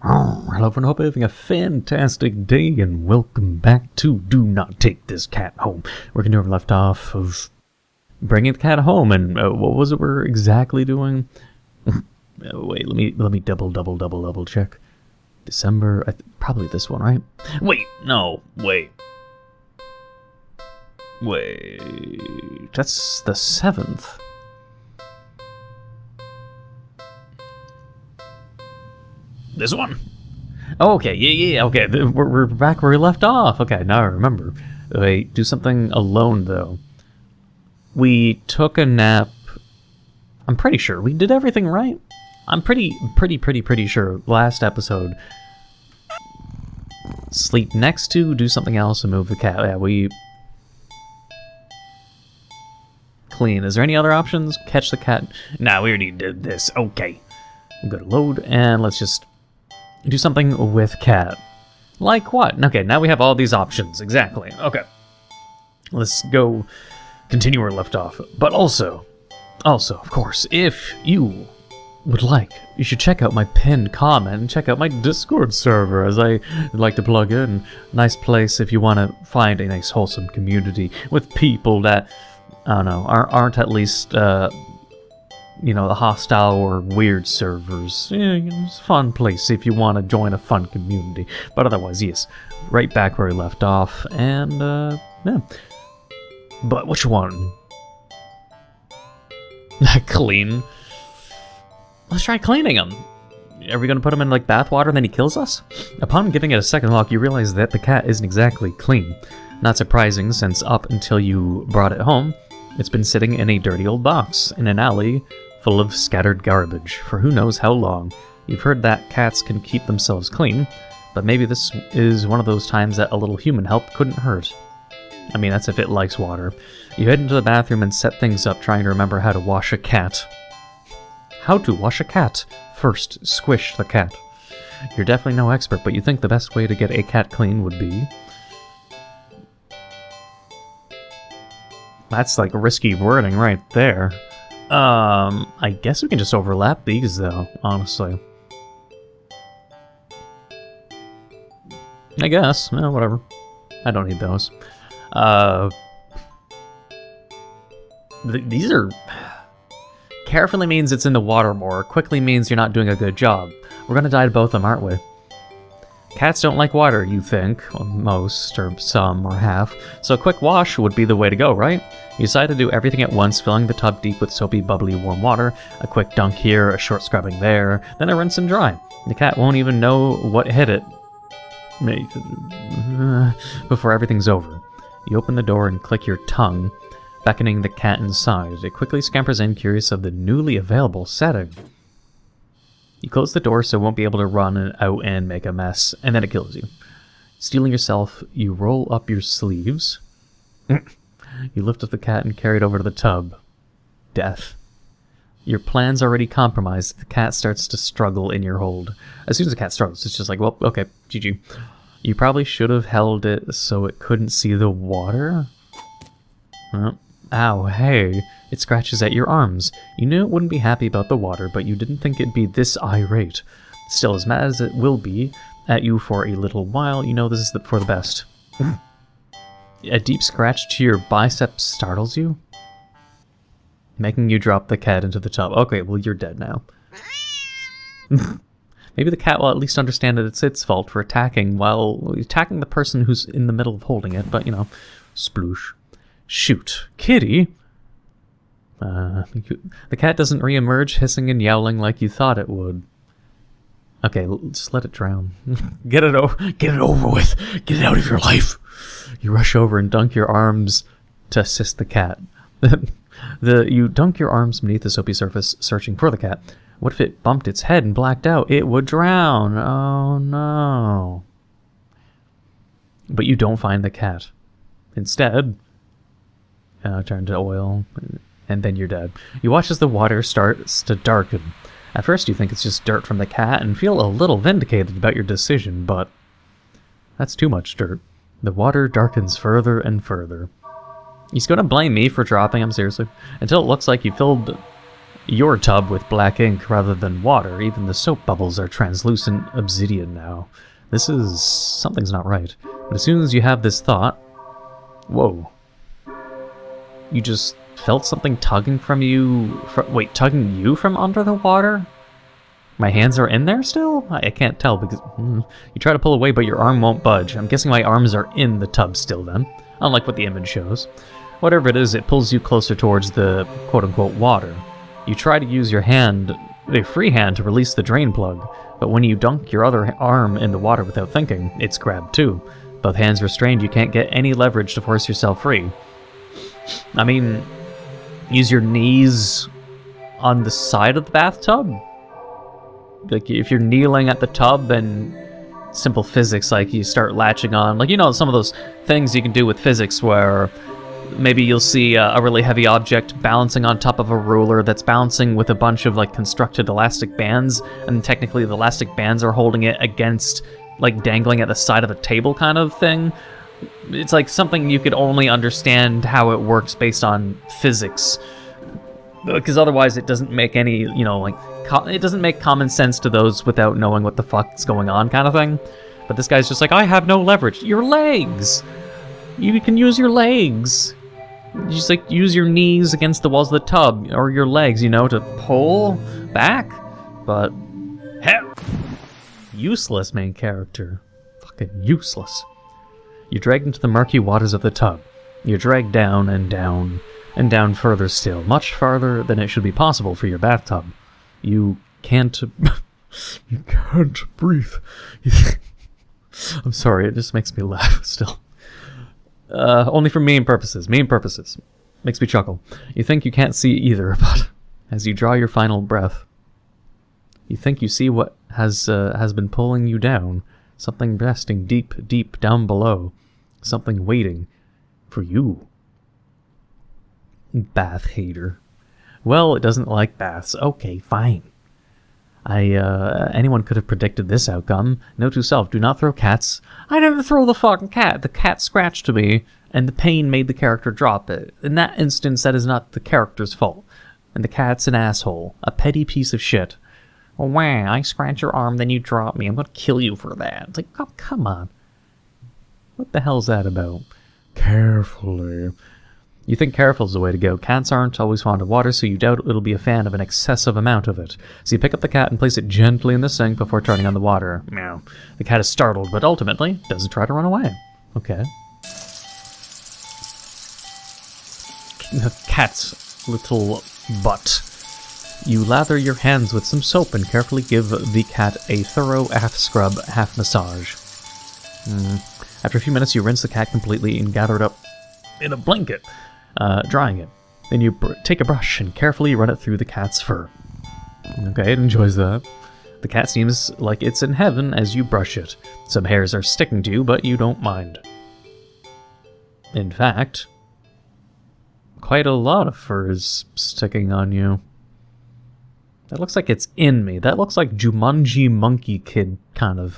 Oh, hello and hope you're having a fantastic day, and welcome back to Do Not Take This Cat Home. We're going to have left off of bringing the cat home, and what was it we're exactly doing? Wait, let me double check. December, probably this one, right? Wait, no, wait, that's the 7th. This one. Oh, okay, yeah, okay. We're back where we left off. Okay, now I remember. Wait, do something alone, though. We took a nap. I'm pretty sure we did everything right. I'm pretty sure last episode. Sleep next to, do something else, and move the cat. Yeah, we... Clean. Is there any other options? Catch the cat. Nah, we already did this. Okay. Go to load, and let's just... do something with cat. Like what? Okay, now we have all these options. Exactly. Okay. Let's go continue where we left off. But also, of course, if you would like, you should check out my pinned comment and check out my Discord server, as I like to plug in. Nice place if you want to find a nice wholesome community with people that, I don't know, aren't at least... you know, the hostile or weird servers. Yeah, it's a fun place if you want to join a fun community. But otherwise, yes, right back where we left off. And, yeah. But which one? Clean. Let's try cleaning him. Are we going to put him in, like, bathwater and then he kills us? Upon giving it a second look, you realize that the cat isn't exactly clean. Not surprising, since up until you brought it home, it's been sitting in a dirty old box in an alley full of scattered garbage for who knows how long. You've heard that cats can keep themselves clean, but maybe this is one of those times that a little human help couldn't hurt. I mean, that's if it likes water. You head into the bathroom and set things up, trying to remember how to wash a cat. How to wash a cat? First, squish the cat. You're definitely no expert, but you think the best way to get a cat clean would be... That's like risky wording right there. I guess we can just overlap these, though, honestly. I guess. Well, whatever. I don't need those. These are... Carefully means it's in the water more. Quickly means you're not doing a good job. We're gonna die to both of them, aren't we? Cats don't like water, you think. Well, most, or some, or half. So a quick wash would be the way to go, right? You decide to do everything at once, filling the tub deep with soapy, bubbly, warm water. A quick dunk here, a short scrubbing there, then a rinse and dry. The cat won't even know what hit it before everything's over. You open the door and click your tongue, beckoning the cat inside. It quickly scampers in, curious of the newly available setting. You close the door so it won't be able to run out and make a mess, and then it kills you. Stealing yourself, you roll up your sleeves. You lift up the cat and carry it over to the tub. Death. Your plan's already compromised. The cat starts to struggle in your hold. As soon as the cat struggles, it's just like, well, okay, GG. You probably should have held it so it couldn't see the water. Ow, hey. It scratches at your arms. You knew it wouldn't be happy about the water, but you didn't think it'd be this irate. Still, as mad as it will be at you for a little while, you know this is for the best. A deep scratch to your bicep startles you, making you drop the cat into the tub. Okay, well, you're dead now. Maybe the cat will at least understand that it's its fault for attacking the person who's in the middle of holding it, but, you know, sploosh. Shoot. Kitty? The cat doesn't re-emerge hissing and yowling like you thought it would. Okay, just let it drown. Get it over with. Get it out of your life. You rush over and dunk your arms to assist the cat. You dunk your arms beneath the soapy surface, searching for the cat. What if it bumped its head and blacked out? It would drown. Oh no. But you don't find the cat. Instead, turn to oil, and then you're dead. You watch as the water starts to darken. At first you think it's just dirt from the cat and feel a little vindicated about your decision, but that's too much dirt. The water darkens further and further. He's gonna blame me for dropping him, seriously? Until it looks like you filled your tub with black ink rather than water. Even the soap bubbles are translucent obsidian now. Something's not right. But as soon as you have this thought... Whoa. You just felt something tugging from you... tugging you from under the water? My hands are in there still? I can't tell because... you try to pull away, but your arm won't budge. I'm guessing my arms are in the tub still then. Unlike what the image shows. Whatever it is, it pulls you closer towards the quote-unquote water. You try to use your hand, a free hand, to release the drain plug, but when you dunk your other arm in the water without thinking, it's grabbed too. Both hands restrained, you can't get any leverage to force yourself free. I mean, use your knees on the side of the bathtub? Like, if you're kneeling at the tub and simple physics, like you start latching on, like, you know, some of those things you can do with physics where maybe you'll see a really heavy object balancing on top of a ruler that's balancing with a bunch of, like, constructed elastic bands, and technically the elastic bands are holding it against, like, dangling at the side of a table kind of thing. It's like something you could only understand how it works based on physics. Because otherwise it doesn't make any, you know, like, it doesn't make common sense to those without knowing what the fuck's going on kind of thing. But this guy's just like, I have no leverage. Your legs! You can use your legs! You just, like, use your knees against the walls of the tub, or your legs, you know, to pull back. But, hell! Useless main character. Fucking useless. You're dragged into the murky waters of the tub. You're dragged down and down, and down further still, much farther than it should be possible for your bathtub. You can't... you can't breathe. I'm sorry, it just makes me laugh still. Only for meme purposes. Meme purposes. Makes me chuckle. You think you can't see either, but as you draw your final breath, you think you see what has been pulling you down. Something resting deep, deep down below. Something waiting for you. Bath hater. Well, it doesn't like baths. Okay, fine. Anyone could have predicted this outcome. Note to self, do not throw cats. I didn't throw the fucking cat. The cat scratched me, and the pain made the character drop it. In that instance, that is not the character's fault. And the cat's an asshole. A petty piece of shit. Oh, wow, I scratch your arm, then you drop me. I'm gonna kill you for that. It's like, oh, come on. What the hell's that about? Carefully. You think careful's the way to go. Cats aren't always fond of water, so you doubt it'll be a fan of an excessive amount of it. So you pick up the cat and place it gently in the sink before turning on the water. Meow. The cat is startled, but ultimately doesn't try to run away. Okay. The cat's little butt. You lather your hands with some soap and carefully give the cat a thorough half scrub, half massage. After a few minutes, you rinse the cat completely and gather it up in a blanket, drying it. Then you take a brush and carefully run it through the cat's fur. Okay, it enjoys that. The cat seems like it's in heaven as you brush it. Some hairs are sticking to you, but you don't mind. In fact, quite a lot of fur is sticking on you. That looks like it's in me. That looks like Jumanji Monkey Kid kind of,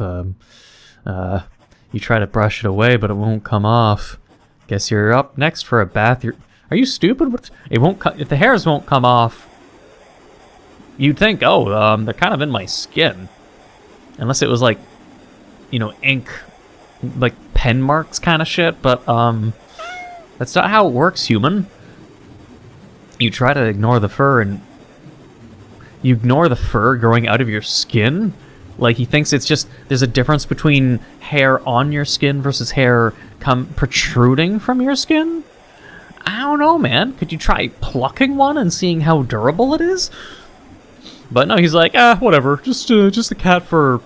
you try to brush it away, but it won't come off. Guess you're up next for a bath. Are you stupid? It won't if the hairs won't come off, you'd think, oh, they're kind of in my skin. Unless it was like, you know, ink, like pen marks kind of shit, but, that's not how it works, human. You try to ignore the fur and you ignore the fur growing out of your skin. Like, he thinks it's just, there's a difference between hair on your skin versus hair protruding from your skin? I don't know, man. Could you try plucking one and seeing how durable it is? But no, he's like, whatever. Just a cat fur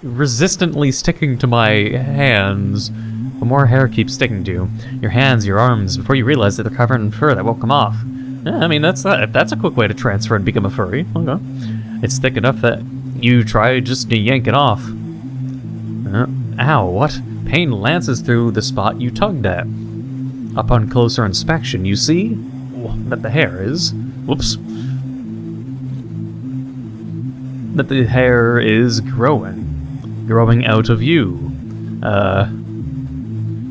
resistantly sticking to my hands. But more hair keeps sticking to you. Your hands, your arms, before you realize that they're covered in fur that won't come off. Yeah, I mean, that's a quick way to transfer and become a furry. Okay. It's thick enough that you try just to yank it off. Ow, what? Pain lances through the spot you tugged at. Upon closer inspection, you see that the hair is... Whoops. That the hair is growing. Growing out of you.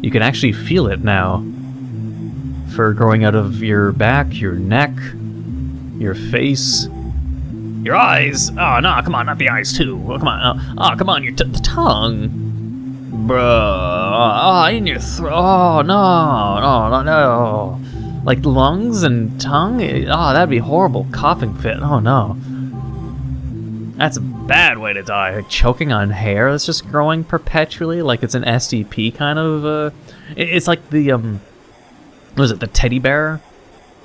You can actually feel it now. Fur growing out of your back, your neck, your face, your eyes. Oh, no, come on, not the eyes, too. Oh, come on. Oh, come on, your the tongue. Bruh. Oh, in your throat. Oh, no. Like lungs and tongue? Oh, that'd be horrible. Coughing fit. Oh, no. That's a bad way to die. Like choking on hair that's just growing perpetually, like it's an STP kind of, it's like the, what was it, the teddy bear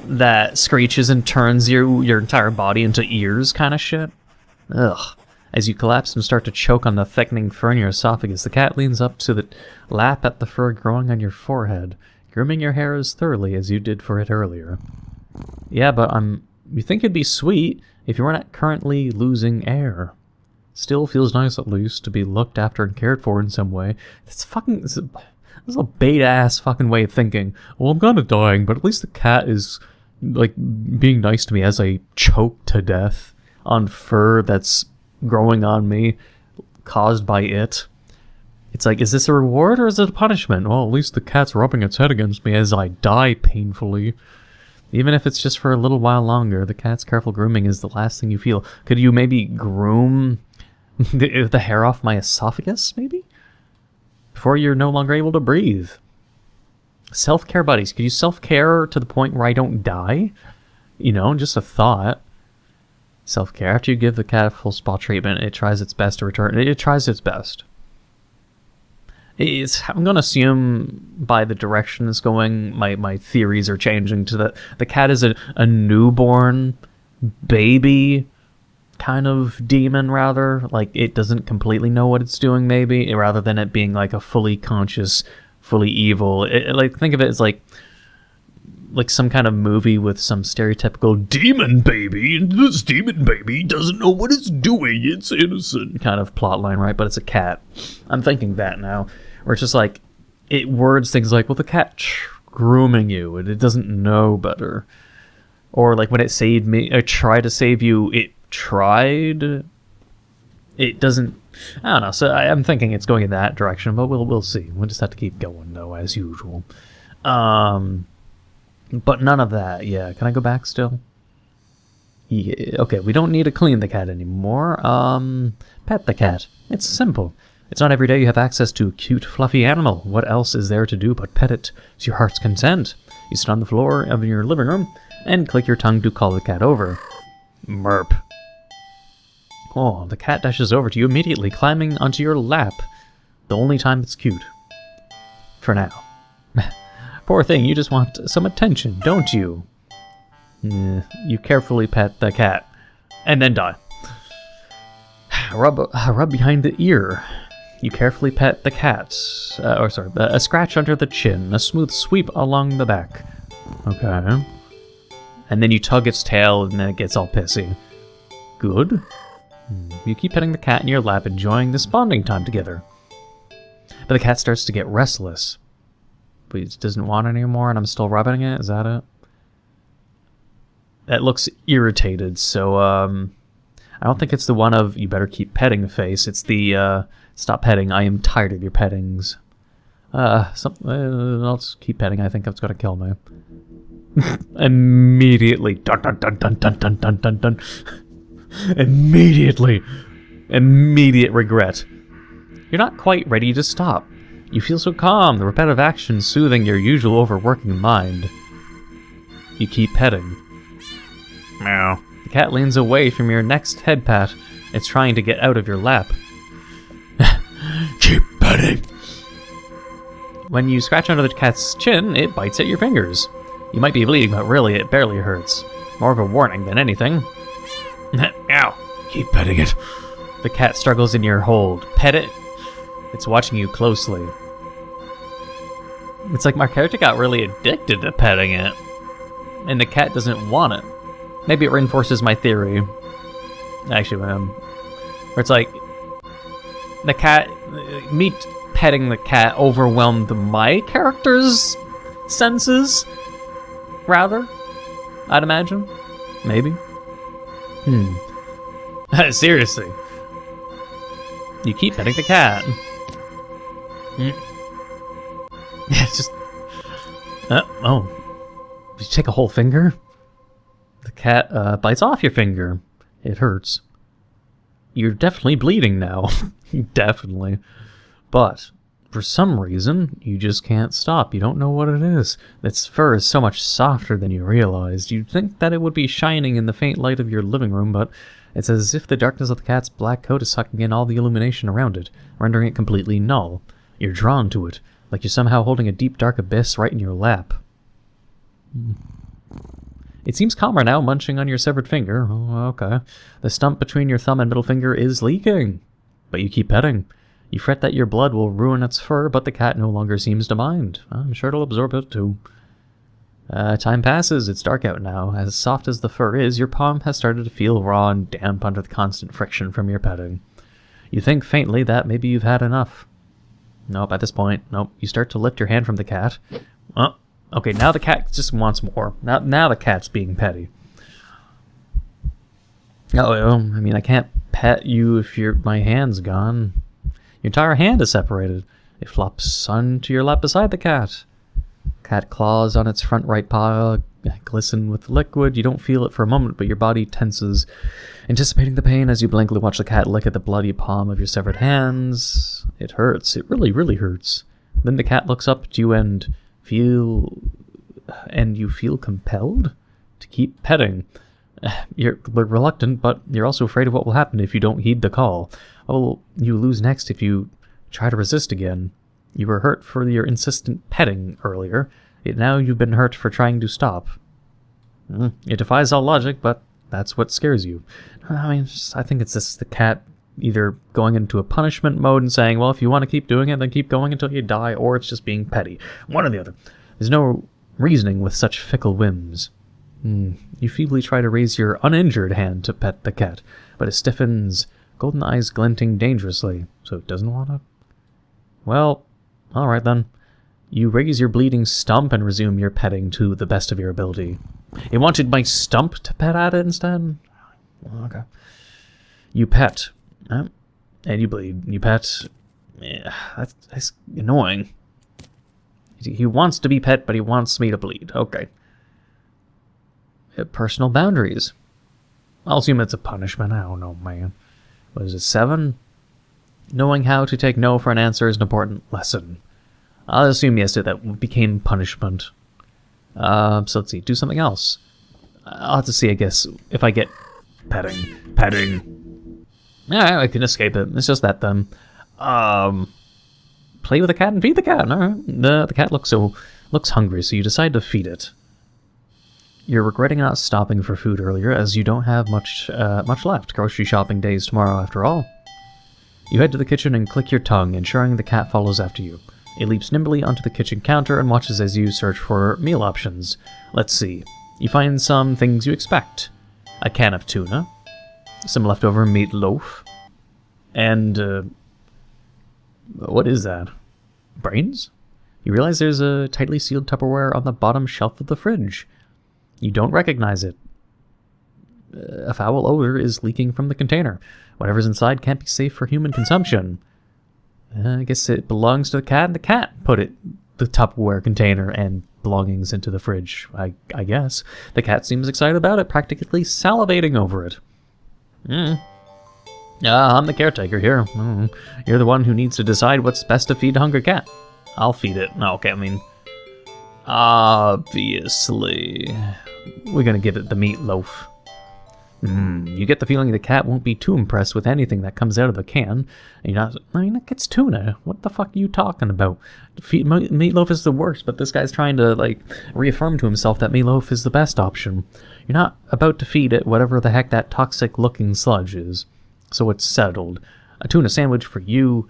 that screeches and turns your entire body into ears kind of shit. Ugh. As you collapse and start to choke on the thickening fur in your esophagus, the cat leans up to the lap at the fur growing on your forehead, grooming your hair as thoroughly as you did for it earlier. Yeah, but you think it'd be sweet if you weren't currently losing air. Still feels nice, at least, to be looked after and cared for in some way. This is a bait-ass fucking way of thinking. Well, I'm kind of dying, but at least the cat is, like, being nice to me as I choke to death on fur that's growing on me, caused by it. It's like, is this a reward or is it a punishment? Well, at least the cat's rubbing its head against me as I die painfully. Even if it's just for a little while longer, the cat's careful grooming is the last thing you feel. Could you maybe groom the hair off my esophagus, maybe? Before you're no longer able to breathe. Self-care buddies. Could you self-care to the point where I don't die? You know, just a thought. Self-care. After you give the cat a full spa treatment, it tries its best to return. It tries its best. I'm going to assume by the direction it's going, my theories are changing to the cat is a newborn baby kind of demon, rather. Like, it doesn't completely know what it's doing, maybe, rather than it being like a fully conscious, fully evil. Like, think of it as like some kind of movie with some stereotypical demon baby, and this demon baby doesn't know what it's doing, it's innocent kind of plotline, right? But it's a cat. I'm thinking that now. Where it's just like, it words things like, well, the cat grooming you, and it doesn't know better. Or like when it saved me, or tried to save you, it tried. It doesn't, I don't know. So I'm thinking it's going in that direction, but we'll see. We'll just have to keep going, though, as usual. But none of that. Yeah, can I go back still? Yeah, okay, we don't need to clean the cat anymore. Pet the cat. It's simple. It's not every day you have access to a cute, fluffy animal. What else is there to do but pet it to your heart's content? You sit on the floor of your living room and click your tongue to call the cat over. Merp. Oh, the cat dashes over to you immediately, climbing onto your lap. The only time it's cute. For now. Poor thing, you just want some attention, don't you? You carefully pet the cat, and then die. Rub behind the ear. You carefully pet the cat. A scratch under the chin, a smooth sweep along the back. Okay. And then you tug its tail, and then it gets all pissy. Good. You keep petting the cat in your lap, enjoying this bonding time together. But the cat starts to get restless. But it doesn't want it anymore, and I'm still rubbing it? Is that it? That looks irritated, so, I don't think it's the one of, you better keep petting face. It's the, stop petting, I am tired of your pettings. I'll just keep petting, I think that's gonna kill me. Immediately. Dun dun dun dun dun dun dun dun dun. Immediately. Immediate regret. You're not quite ready to stop. You feel so calm, the repetitive action soothing your usual overworking mind. You keep petting. Meow. The cat leans away from your next head pat. It's trying to get out of your lap. Keep petting. When you scratch under the cat's chin, it bites at your fingers. You might be bleeding, but really it barely hurts. More of a warning than anything. Ow. Keep petting it. The cat struggles in your hold. Pet it. It's watching you closely. It's like my character got really addicted to petting it. And the cat doesn't want it. Maybe it reinforces my theory. Actually, where it's like, the cat, me petting the cat overwhelmed my character's senses, rather, I'd imagine. Maybe. Seriously. You keep petting the cat. Yeah, it's just... oh. Did you take a whole finger? The cat bites off your finger. It hurts. You're definitely bleeding now. Definitely. But for some reason, you just can't stop. You don't know what it is. Its fur is so much softer than you realized. You'd think that it would be shining in the faint light of your living room, but it's as if the darkness of the cat's black coat is sucking in all the illumination around it, rendering it completely null. You're drawn to it, like you're somehow holding a deep, dark abyss right in your lap. It seems calmer now, munching on your severed finger. Oh, okay. The stump between your thumb and middle finger is leaking. But you keep petting. You fret that your blood will ruin its fur, but the cat no longer seems to mind. I'm sure it'll absorb it too. Time passes. It's dark out now. As soft as the fur is, your palm has started to feel raw and damp under the constant friction from your petting. You think faintly that maybe you've had enough. Nope, at this point, nope. You start to lift your hand from the cat. Oh, okay, now the cat just wants more. Now the cat's being petty. Oh, I mean, I can't pet you if my hand's gone. Your entire hand is separated. It flops onto your lap beside the cat. Cat claws on its front right paw glisten with liquid. You don't feel it for a moment, but your body tenses, anticipating the pain as you blankly watch the cat lick at the bloody palm of your severed hands. It hurts. It really, really hurts. Then the cat looks up at you and you feel compelled to keep petting. You're reluctant, but you're also afraid of what will happen if you don't heed the call. What will you lose next if you try to resist again? You were hurt for your insistent petting earlier, yet now you've been hurt for trying to stop. It defies all logic, but that's what scares you. I mean, I think it's just the cat either going into a punishment mode and saying, well, if you want to keep doing it, then keep going until you die, or it's just being petty. One or the other. There's no reasoning with such fickle whims. You feebly try to raise your uninjured hand to pet the cat, but it stiffens, golden eyes glinting dangerously, so it doesn't want to. Well, alright then. You raise your bleeding stump and resume your petting to the best of your ability. It wanted my stump to pet at it instead? Okay. You pet. And you bleed. You pet. Yeah, that's annoying. He wants to be pet, but he wants me to bleed. Okay. Personal boundaries. I'll assume it's a punishment. I don't know, man. What is it, 7? Knowing how to take no for an answer is an important lesson. I'll assume yes, that became punishment. So let's see, do something else. I'll have to see, I guess, if I get petting. Yeah, I can escape it. It's just that then. Play with the cat and feed the cat. All right. The cat looks hungry, so you decide to feed it. You're regretting not stopping for food earlier, as you don't have much left. Grocery shopping day is tomorrow, after all. You head to the kitchen and click your tongue, ensuring the cat follows after you. It leaps nimbly onto the kitchen counter and watches as you search for meal options. Let's see. You find some things you expect. A can of tuna, some leftover meatloaf, and, what is that? Brains? You realize there's a tightly sealed Tupperware on the bottom shelf of the fridge. You don't recognize it. A foul odor is leaking from the container. Whatever's inside can't be safe for human consumption. I guess it belongs to the cat, and the cat put the Tupperware container and belongings into the fridge, I guess. The cat seems excited about it, practically salivating over it. I'm the caretaker here. You're the one who needs to decide what's best to feed a hungry cat. I'll feed it. Okay, I mean, obviously, we're gonna give it the meatloaf. You get the feeling the cat won't be too impressed with anything that comes out of the can. And you're not, I mean, it's tuna. What the fuck are you talking about? Meatloaf is the worst, but this guy's trying to, like, reaffirm to himself that meatloaf is the best option. You're not about to feed it whatever the heck that toxic-looking sludge is. So it's settled. A tuna sandwich for you,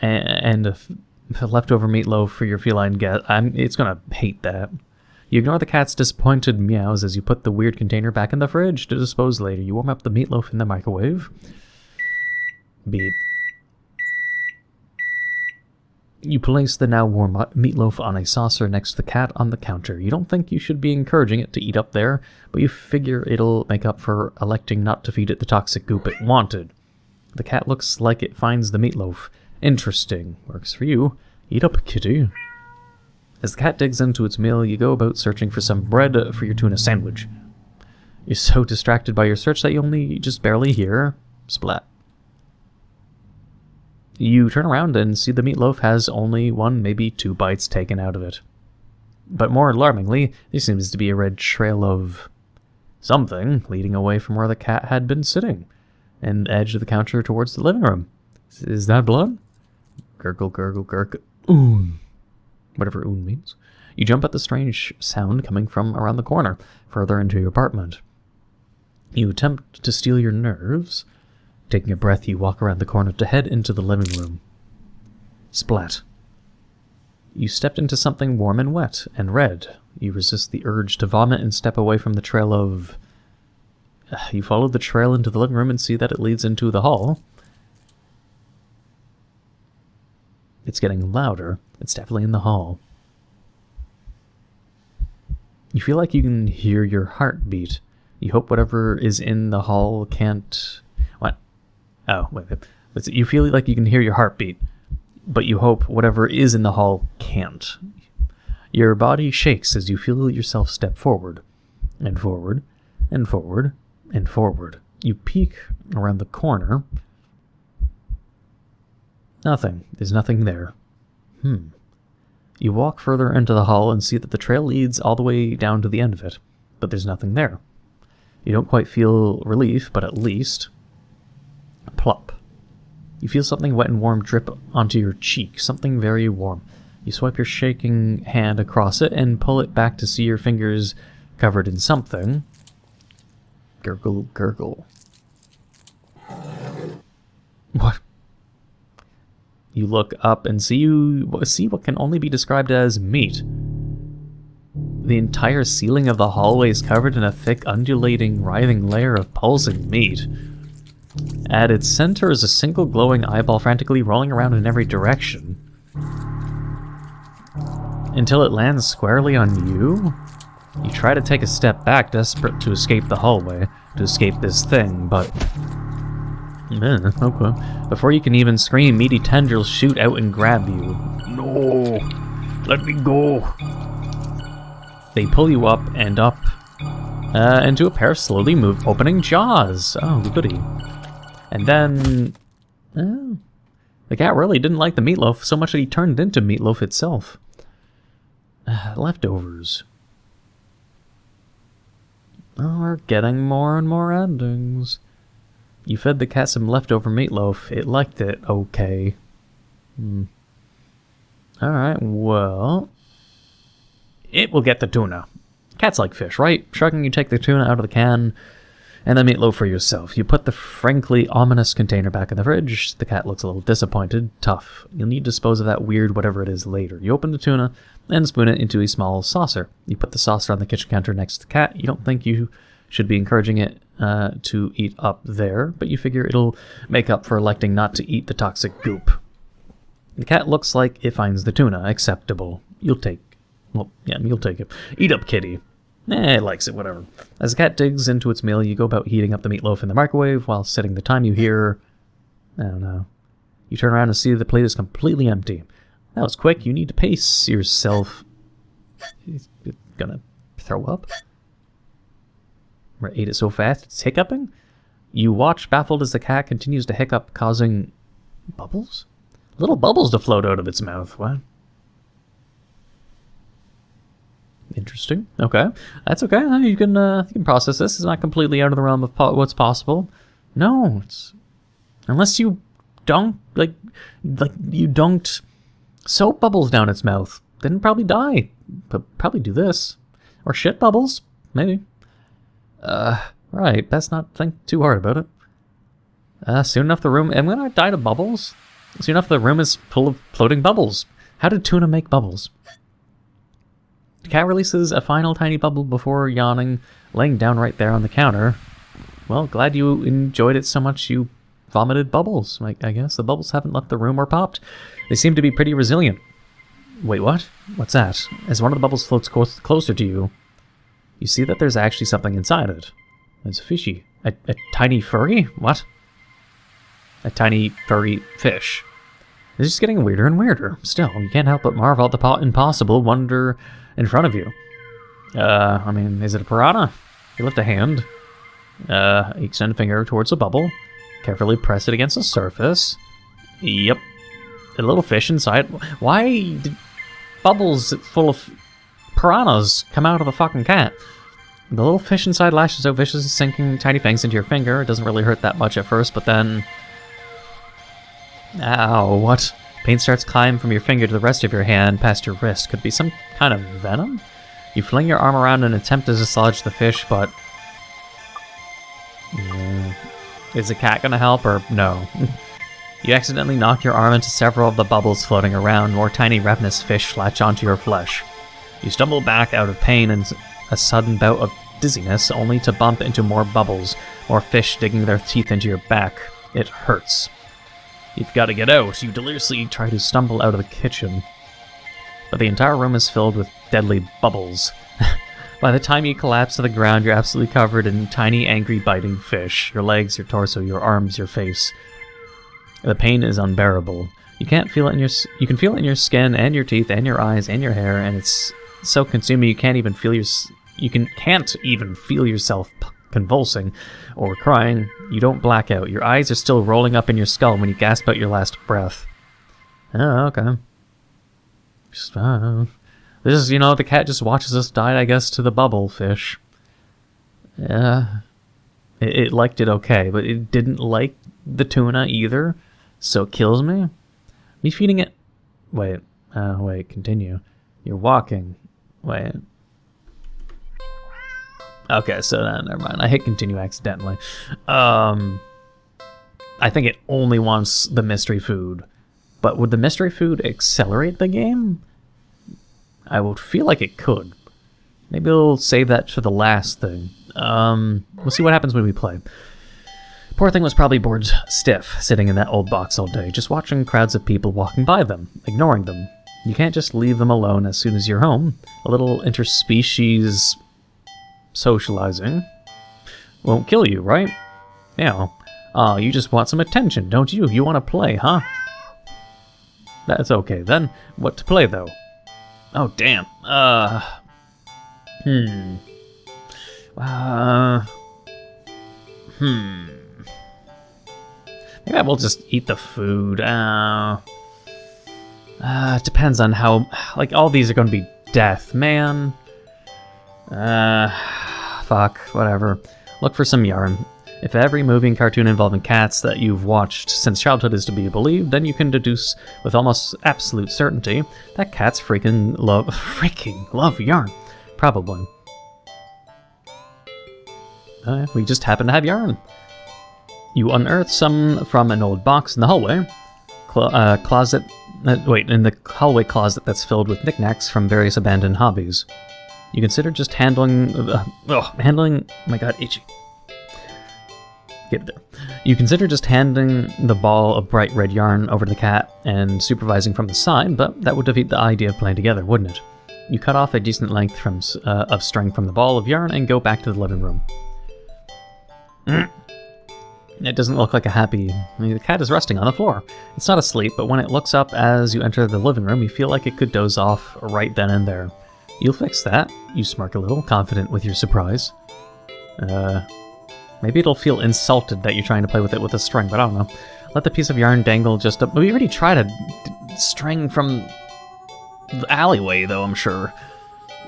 and a leftover meatloaf for your feline guest. It's gonna hate that. You ignore the cat's disappointed meows as you put the weird container back in the fridge to dispose later. You warm up the meatloaf in the microwave. Beep. You place the now warm meatloaf on a saucer next to the cat on the counter. You don't think you should be encouraging it to eat up there, but you figure it'll make up for electing not to feed it the toxic goop it wanted. The cat looks like it finds the meatloaf interesting. Works for you. Eat up, kitty. As the cat digs into its meal, you go about searching for some bread for your tuna sandwich. You're so distracted by your search that you only just barely hear splat. You turn around and see the meatloaf has only 1, maybe 2 bites taken out of it. But more alarmingly, there seems to be a red trail of something leading away from where the cat had been sitting, and the edge of the counter towards the living room. Is that blood? Gurgle, gurgle, gurgle. Oon. Whatever oon means. You jump at the strange sound coming from around the corner, further into your apartment. You attempt to steel your nerves. Taking a breath, you walk around the corner to head into the living room. Splat. You stepped into something warm and wet and red. You resist the urge to vomit and step away from the trail of... You follow the trail into the living room and see that it leads into the hall. It's getting louder. It's definitely in the hall. You feel like you can hear your heartbeat. You hope whatever is in the hall can't... What? Oh, wait. You feel like you can hear your heartbeat, but you hope whatever is in the hall can't. Your body shakes as you feel yourself step forward, and forward, and forward, and forward. You peek around the corner. Nothing. There's nothing there. You walk further into the hall and see that the trail leads all the way down to the end of it, but there's nothing there. You don't quite feel relief, but at least... Plop. You feel something wet and warm drip onto your cheek, something very warm. You swipe your shaking hand across it and pull it back to see your fingers covered in something. Gurgle, gurgle. What? You look up and see what can only be described as meat. The entire ceiling of the hallway is covered in a thick, undulating, writhing layer of pulsing meat. At its center is a single glowing eyeball frantically rolling around in every direction. Until it lands squarely on you. You try to take a step back, desperate to escape the hallway, to escape this thing, but... okay. Before you can even scream, meaty tendrils shoot out and grab you. No! Let me go! They pull you up and up into a pair of slowly opening jaws. Oh, goody. And then... the cat really didn't like the meatloaf so much that he turned into meatloaf itself. Leftovers. Oh, we're getting more and more endings. You fed the cat some leftover meatloaf. It liked it okay. Alright, well... It will get the tuna. Cats like fish, right? Shrugging, you take the tuna out of the can, and the meatloaf for yourself. You put the frankly ominous container back in the fridge. The cat looks a little disappointed. Tough. You'll need to dispose of that weird whatever it is later. You open the tuna and spoon it into a small saucer. You put the saucer on the kitchen counter next to the cat. You don't think you should be encouraging it to eat up there, but you figure it'll make up for electing not to eat the toxic goop. The cat looks like it finds the tuna acceptable. You'll take it. Eat up, kitty. It likes it, whatever. As the cat digs into its meal, you go about heating up the meatloaf in the microwave while setting the time. You hear... I don't know. You turn around and see the plate is completely empty. That was quick. You need to pace yourself. He's gonna throw up? Or ate it so fast it's hiccuping? You watch, baffled as the cat continues to hiccup, causing... bubbles? Little bubbles to float out of its mouth. What? Interesting. Okay. That's okay. You can process this. It's not completely out of the realm of what's possible. No, it's... Unless you dunk... Like you dunked soap bubbles down its mouth. Then it'd probably die. But probably do this. Or shit bubbles. Maybe. Right. Best not think too hard about it. Soon enough the room... I'm gonna die to bubbles. Soon enough the room is full of floating bubbles. How did tuna make bubbles? The cat releases a final tiny bubble before yawning, laying down right there on the counter. Well, glad you enjoyed it so much you vomited bubbles, I guess. The bubbles haven't left the room or popped. They seem to be pretty resilient. Wait, what? What's that? As one of the bubbles floats closer to you, you see that there's actually something inside it. It's fishy. A tiny furry? What? A tiny furry fish. It's just getting weirder and weirder. Still, you can't help but marvel at the impossible wonder in front of you. I mean, is it a piranha? You lift a hand. Extend a finger towards the bubble. Carefully press it against the surface. Yep. A little fish inside. Why did bubbles full of piranhas come out of the fucking cat? The little fish inside lashes out viciously, sinking tiny fangs into your finger. It doesn't really hurt that much at first, but then... Ow, what? Pain starts climbing from your finger to the rest of your hand, past your wrist. Could it be some kind of venom? You fling your arm around and attempt to dislodge the fish, but... Is the cat gonna help, or no? You accidentally knock your arm into several of the bubbles floating around. More tiny ravenous fish latch onto your flesh. You stumble back out of pain and a sudden bout of dizziness, only to bump into more bubbles, more fish digging their teeth into your back. It hurts. You've got to get out. You deliriously try to stumble out of the kitchen, but the entire room is filled with deadly bubbles. By the time you collapse to the ground, you're absolutely covered in tiny, angry, biting fish. Your legs, your torso, your arms, your face. The pain is unbearable. You can feel it in your skin and your teeth and your eyes and your hair, and it's so consuming you can't even feel yourself convulsing or crying. You don't black out. Your eyes are still rolling up in your skull when you gasp out your last breath. Oh, okay. This is, the cat just watches us die, I guess, to the bubble fish. Yeah. It liked it okay, but it didn't like the tuna either, so it kills me. Me feeding it... Wait, continue. You're walking. Wait. Okay, so never mind. I hit continue accidentally. I think it only wants the mystery food. But would the mystery food accelerate the game? I would feel like it could. Maybe we'll save that for the last thing. We'll see what happens when we play. Poor thing was probably bored stiff, sitting in that old box all day, just watching crowds of people walking by them, ignoring them. You can't just leave them alone as soon as you're home. A little interspecies socializing won't kill you, right? Yeah. You just want some attention, don't you? You want to play, huh? That's okay, then. What to play, though? Oh, damn. Maybe I will just eat the food. It depends on how... Like, all these are going to be death, man. Fuck, whatever. Look for some yarn. If every moving cartoon involving cats that you've watched since childhood is to be believed, then you can deduce with almost absolute certainty that cats freaking love yarn. Probably. We just happen to have yarn. You unearth some from an old box in the hallway. In the hallway closet that's filled with knickknacks from various abandoned hobbies. You consider just handling... my god, itchy. Get it there. You consider just handing the ball of bright red yarn over to the cat and supervising from the side, but that would defeat the idea of playing together, wouldn't it? You cut off a decent length of string from the ball of yarn and go back to the living room. It doesn't look like a happy... the cat is resting on the floor. It's not asleep, but when it looks up as you enter the living room, you feel like it could doze off right then and there. You'll fix that. You smirk a little, confident with your surprise. Maybe it'll feel insulted that you're trying to play with it with a string, but I don't know. Let the piece of yarn dangle just up... We already tried a string from the alleyway, though, I'm sure.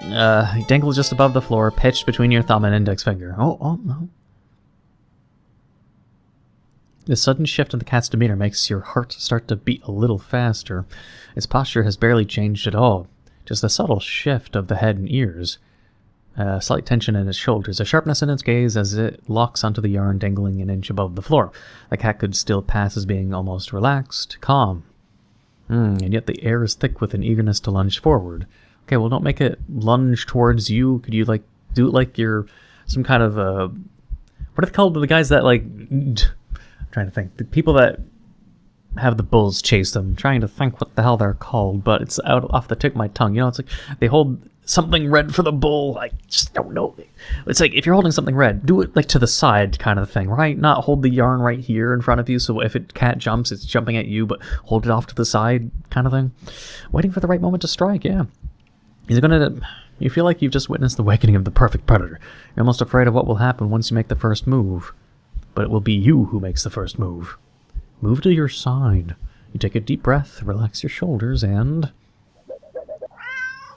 Dangle just above the floor, pitched between your thumb and index finger. Oh, no. The sudden shift in the cat's demeanor makes your heart start to beat a little faster. Its posture has barely changed at all. Just a subtle shift of the head and ears. Slight tension in its shoulders, a sharpness in its gaze as it locks onto the yarn dangling an inch above the floor. The cat could still pass as being almost relaxed, calm. And yet the air is thick with an eagerness to lunge forward. Okay, well, don't make it lunge towards you. Could you, do it like you're some kind of, what are they called? The guys that, I'm trying to think. The people that have the bulls chase them. I'm trying to think what the hell they're called, but it's out off the tip of my tongue. It's like they hold something red for the bull. I just don't know. It's like if you're holding something red, do it to the side kind of thing, right? Not hold the yarn right here in front of you, so if a cat jumps, it's jumping at you, but hold it off to the side kind of thing. Waiting for the right moment to strike, yeah. Is it going to You feel like you've just witnessed the awakening of the perfect predator. You're almost afraid of what will happen once you make the first move. But it will be you who makes the first move. Move to your side. You take a deep breath, relax your shoulders, and...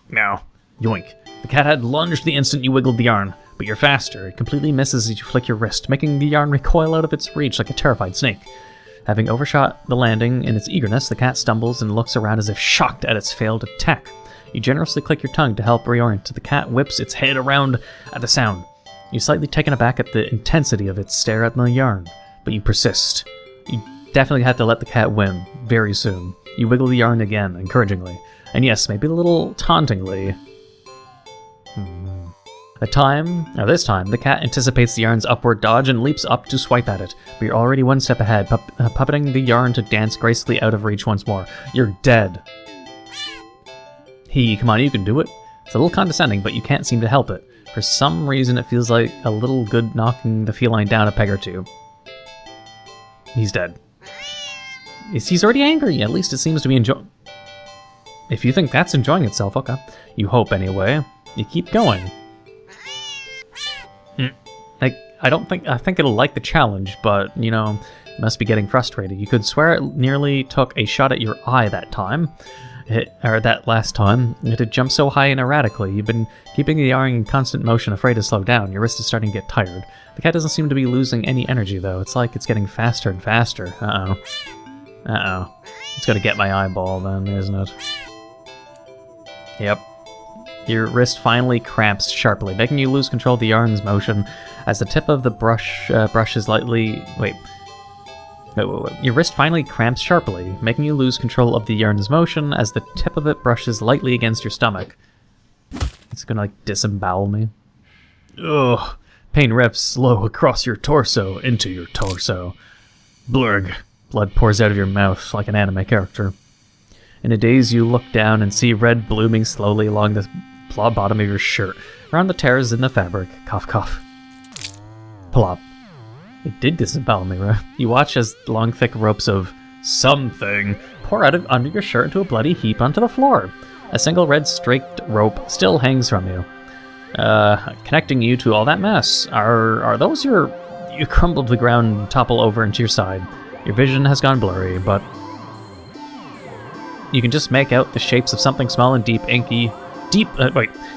Now, yoink. The cat had lunged the instant you wiggled the yarn, but you're faster. It completely misses as you flick your wrist, making the yarn recoil out of its reach like a terrified snake. Having overshot the landing in its eagerness, the cat stumbles and looks around as if shocked at its failed attack. You generously click your tongue to help reorient. The cat whips its head around at the sound. You're slightly taken aback at the intensity of its stare at the yarn, but you persist. You definitely have to let the cat win, very soon. You wiggle the yarn again, encouragingly. And yes, maybe a little tauntingly. This time, the cat anticipates the yarn's upward dodge and leaps up to swipe at it. But you're already one step ahead, puppeting the yarn to dance gracefully out of reach once more. You're dead. Come on, you can do it. It's a little condescending, but you can't seem to help it. For some reason, it feels like a little good knocking the feline down a peg or two. He's dead. He's already angry. At least it seems to be enjoying... If you think that's enjoying itself, okay. You hope, anyway. You keep going. I think it'll like the challenge, but, you know, it must be getting frustrated. You could swear it nearly took a shot at your eye that time. That last time. It had jumped so high and erratically. You've been keeping the yarn in constant motion, afraid to slow down. Your wrist is starting to get tired. The cat doesn't seem to be losing any energy, though. It's like it's getting faster and faster. Uh-oh. It's gonna get my eyeball, then, isn't it? Yep. Your wrist finally cramps sharply, making you lose control of the yarn's motion as the tip of the brushes lightly... Wait. Your wrist finally cramps sharply, making you lose control of the yarn's motion as the tip of it brushes lightly against your stomach. It's gonna, like, disembowel me. Ugh. Pain rips slow across your torso, into your torso. Blurg. Blood pours out of your mouth like an anime character. In a daze, you look down and see red blooming slowly along the bottom of your shirt, around the tears in the fabric. Cough, cough. Plop. It did disembowel me, right? You watch as long, thick ropes of something pour out of under your shirt into a bloody heap onto the floor. A single red streaked rope still hangs from you, connecting you to all that mess. Are those your... You crumble to the ground and topple over into your side. Your vision has gone blurry, but you can just make out the shapes of something small and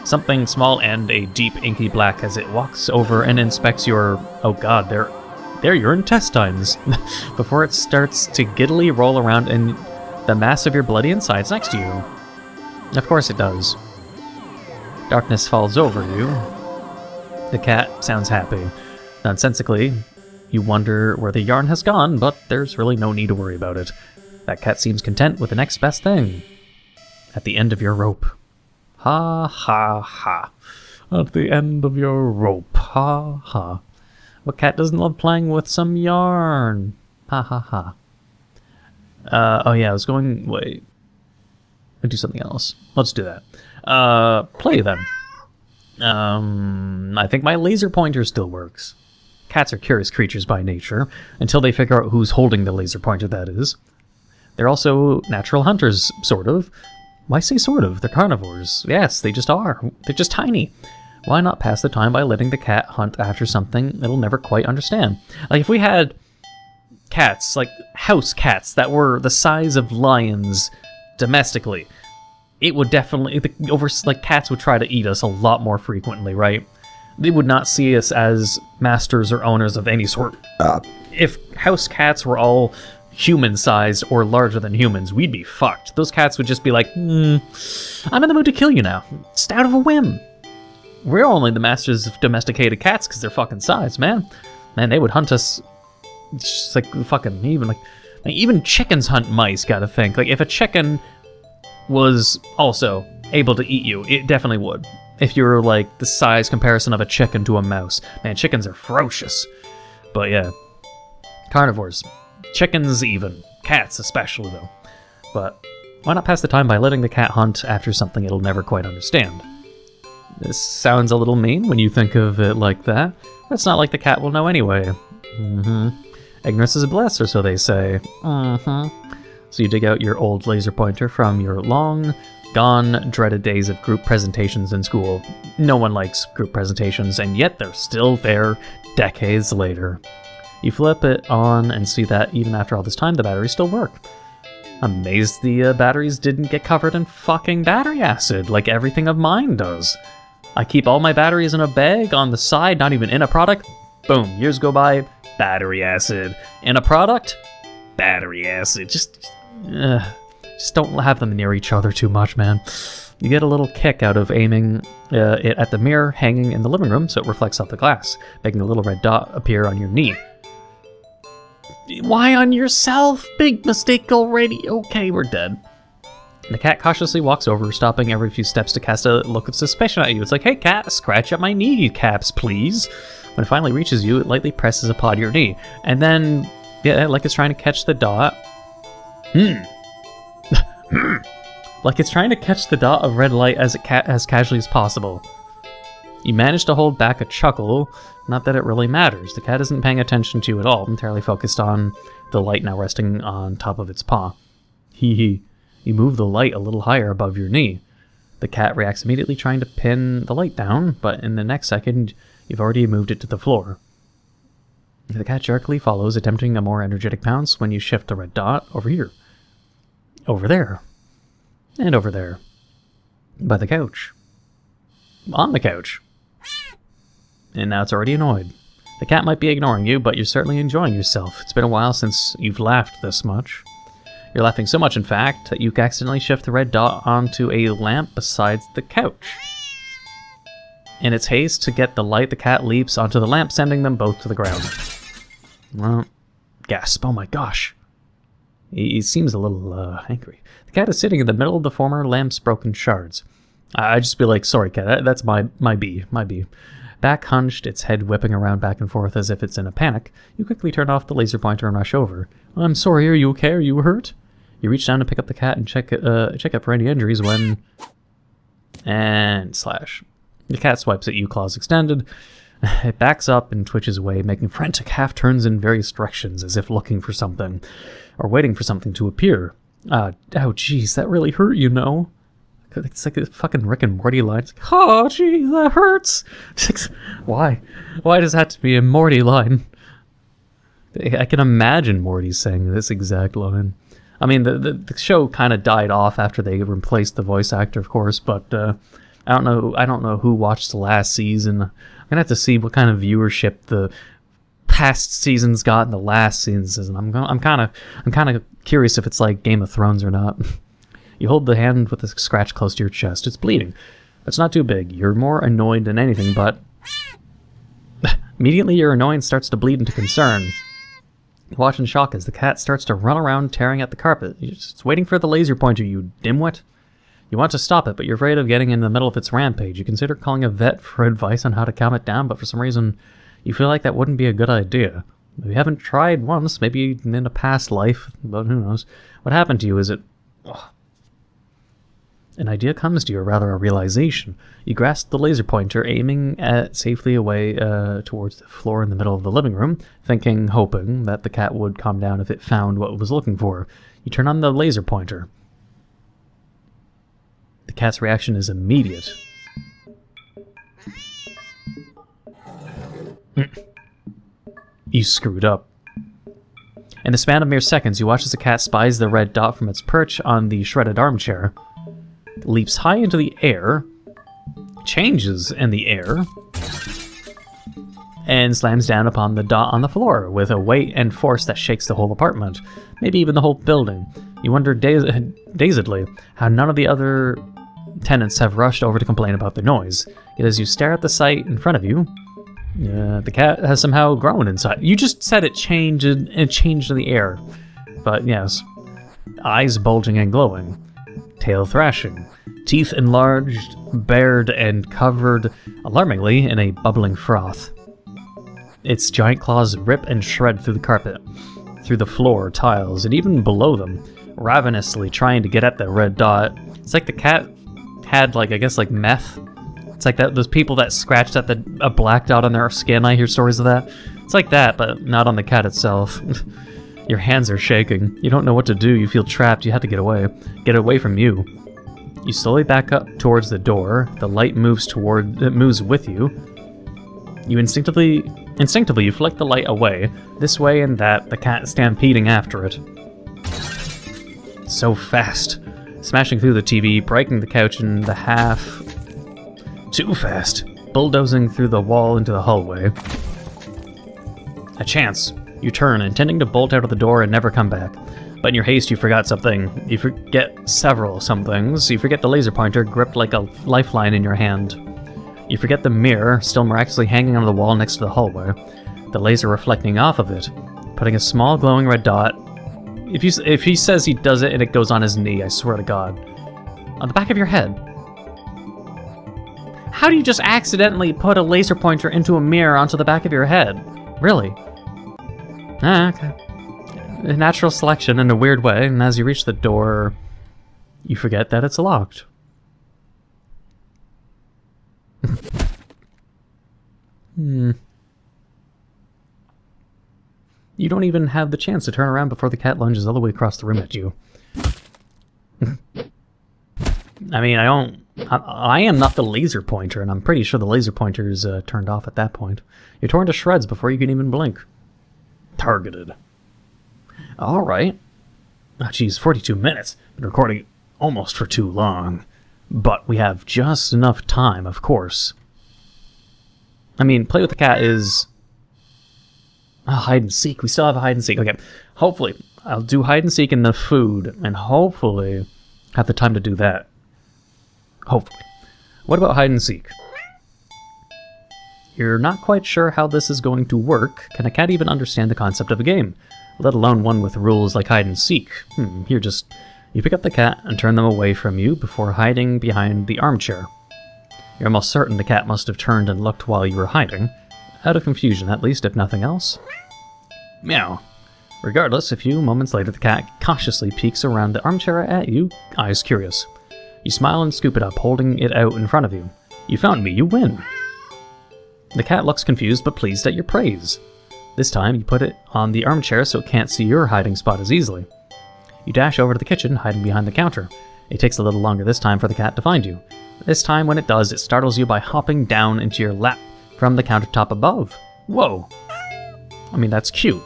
something small and a deep inky black as it walks over and inspects your... Oh god, they're your intestines, before it starts to giddily roll around in the mass of your bloody insides next to you. Of course it does. Darkness falls over you. The cat sounds happy. Nonsensically, you wonder where the yarn has gone, but there's really no need to worry about it. That cat seems content with the next best thing. At the end of your rope. Ha ha ha. At the end of your rope. Ha ha. What cat doesn't love playing with some yarn? Ha ha ha. Oh yeah, I was going... Wait. I'll do something else. Let's do that. Play then. I think my laser pointer still works. Cats are curious creatures by nature, until they figure out who's holding the laser pointer, that is. They're also natural hunters, sort of. Why say sort of? They're carnivores. Yes, they just are. They're just tiny. Why not pass the time by letting the cat hunt after something it'll never quite understand? Like, if we had cats, like house cats, that were the size of lions domestically, it would definitely... cats would try to eat us a lot more frequently, right? They would not see us as masters or owners of any sort. If house cats were all human-sized or larger than humans, we'd be fucked. Those cats would just be like, I'm in the mood to kill you now. Just out of a whim. We're only the masters of domesticated cats because they're fucking size, man. Man, they would hunt us just like fucking even chickens hunt mice, gotta think. Like, if a chicken was also able to eat you, it definitely would. If you were like the size comparison of a chicken to a mouse. Man, chickens are ferocious. But yeah. Carnivores. Chickens even. Cats especially, though. But why not pass the time by letting the cat hunt after something it'll never quite understand? This sounds a little mean when you think of it like that. But it's not like the cat will know anyway. Ignorance is bliss, or so they say. So you dig out your old laser pointer from your long gone, dreaded days of group presentations in school. No one likes group presentations, and yet they're still there decades later. You flip it on and see that even after all this time, the batteries still work. Amazed the batteries didn't get covered in fucking battery acid, like everything of mine does. I keep all my batteries in a bag on the side, not even in a product. Boom, years go by, battery acid. In a product, battery acid. Just don't have them near each other too much, man. You get a little kick out of aiming it at the mirror hanging in the living room so it reflects off the glass, making a little red dot appear on your knee. Why on yourself? Big mistake already. Okay, we're dead. The cat cautiously walks over, stopping every few steps to cast a look of suspicion at you. It's like, hey cat, scratch at my kneecaps, please. When it finally reaches you, it lightly presses upon your knee. And then, yeah, like it's trying to catch the dot. Like it's trying to catch the dot of red light as casually as possible. You manage to hold back a chuckle, not that it really matters. The cat isn't paying attention to you at all, entirely focused on the light now resting on top of its paw. Hee hee. You move the light a little higher above your knee. The cat reacts immediately, trying to pin the light down, but in the next second, you've already moved it to the floor. The cat jerkily follows, attempting a more energetic pounce when you shift the red dot over here. Over there. And over there. By the couch. On the couch. And now it's already annoyed. The cat might be ignoring you, but you're certainly enjoying yourself. It's been a while since you've laughed this much. You're laughing so much, in fact, that you accidentally shift the red dot onto a lamp beside the couch. In its haste to get the light, the cat leaps onto the lamp, sending them both to the ground. Well, gasp, oh my gosh. He seems a little angry. The cat is sitting in the middle of the former lamp's broken shards. I just be like, sorry cat, that's my bee. Back hunched, its head whipping around back and forth as if it's in a panic, you quickly turn off the laser pointer and rush over. I'm sorry, are you okay? Are you hurt? You reach down to pick up the cat and check up for any injuries when... And slash. The cat swipes at you, claws extended. It backs up and twitches away, making frantic half-turns in various directions as if looking for something, or waiting for something to appear. Oh, jeez, that really hurt, you know? It's like a fucking Rick and Morty line. It's like, oh, geez, that hurts. Why? Why does that have to be a Morty line? I can imagine Morty saying this exact line. I mean, the show kind of died off after they replaced the voice actor, of course, but I don't know who watched the last season. I'm gonna have to see what kind of viewership the past seasons got and the last season. I'm kind of curious if it's like Game of Thrones or not. You hold the hand with the scratch close to your chest. It's bleeding. It's not too big. You're more annoyed than anything, but immediately your annoyance starts to bleed into concern. You watch in shock as the cat starts to run around tearing at the carpet. It's waiting for the laser pointer, you dimwit. You want to stop it, but you're afraid of getting in the middle of its rampage. You consider calling a vet for advice on how to calm it down, but for some reason, you feel like that wouldn't be a good idea. You haven't tried once, maybe in a past life, but who knows. What happened to you is an idea comes to you, or rather a realization. You grasp the laser pointer, aiming it safely away towards the floor in the middle of the living room, hoping that the cat would calm down if it found what it was looking for. You turn on the laser pointer. The cat's reaction is immediate. You screwed up. In the span of mere seconds, you watch as the cat spies the red dot from its perch on the shredded armchair, leaps high into the air, changes in the air, and slams down upon the dot on the floor with a weight and force that shakes the whole apartment, maybe even the whole building. You wonder dazedly how none of the other tenants have rushed over to complain about the noise. Yet as you stare at the sight in front of you, the cat has somehow grown inside. You just said it changed in the air. But yes, eyes bulging and glowing, tail thrashing, teeth enlarged, bared, and covered, alarmingly, in a bubbling froth. Its giant claws rip and shred through the carpet, through the floor, tiles, and even below them, ravenously trying to get at the red dot. It's like the cat had, like, I guess, like meth. It's like that those people that scratched at a black dot on their skin. I hear stories of that. It's like that, but not on the cat itself. Your hands are shaking. You don't know what to do. You feel trapped. You have to get away. Get away from you. You slowly back up towards the door. The light moves with you. You instinctively you flick the light away, this way and that, the cat stampeding after it. So fast. Smashing through the TV, breaking the couch in the half. Too fast. Bulldozing through the wall into the hallway. A chance. You turn, intending to bolt out of the door and never come back. But in your haste, you forgot something. You forget several somethings. You forget the laser pointer gripped like a lifeline in your hand. You forget the mirror, still miraculously hanging on the wall next to the hallway. The laser reflecting off of it, putting a small glowing red dot. If he says he does it and it goes on his knee, I swear to God. On the back of your head. How do you just accidentally put a laser pointer into a mirror onto the back of your head? Really? Okay. A natural selection in a weird way, and as you reach the door, you forget that it's locked. You don't even have the chance to turn around before the cat lunges all the way across the room at you. I mean, I am not the laser pointer, and I'm pretty sure the laser pointer is turned off at that point. You're torn to shreds before you can even blink. Targeted. Alright. Oh, geez, 42 minutes. Been recording almost for too long. But we have just enough time, of course. I mean, play with the cat is... hide and seek. We still have a hide and seek. Okay, hopefully I'll do hide and seek in the food, and hopefully have the time to do that. Hopefully. What about hide and seek? You're not quite sure how this is going to work. Can a cat even understand the concept of a game? Let alone one with rules like hide and seek. You pick up the cat and turn them away from you before hiding behind the armchair. You're almost certain the cat must have turned and looked while you were hiding. Out of confusion, at least, if nothing else. Meow. Regardless, a few moments later the cat cautiously peeks around the armchair at you, eyes curious. You smile and scoop it up, holding it out in front of you. You found me, you win! The cat looks confused but pleased at your praise. This time, you put it on the armchair so it can't see your hiding spot as easily. You dash over to the kitchen, hiding behind the counter. It takes a little longer this time for the cat to find you. This time, when it does, it startles you by hopping down into your lap from the countertop above. Whoa! I mean, that's cute.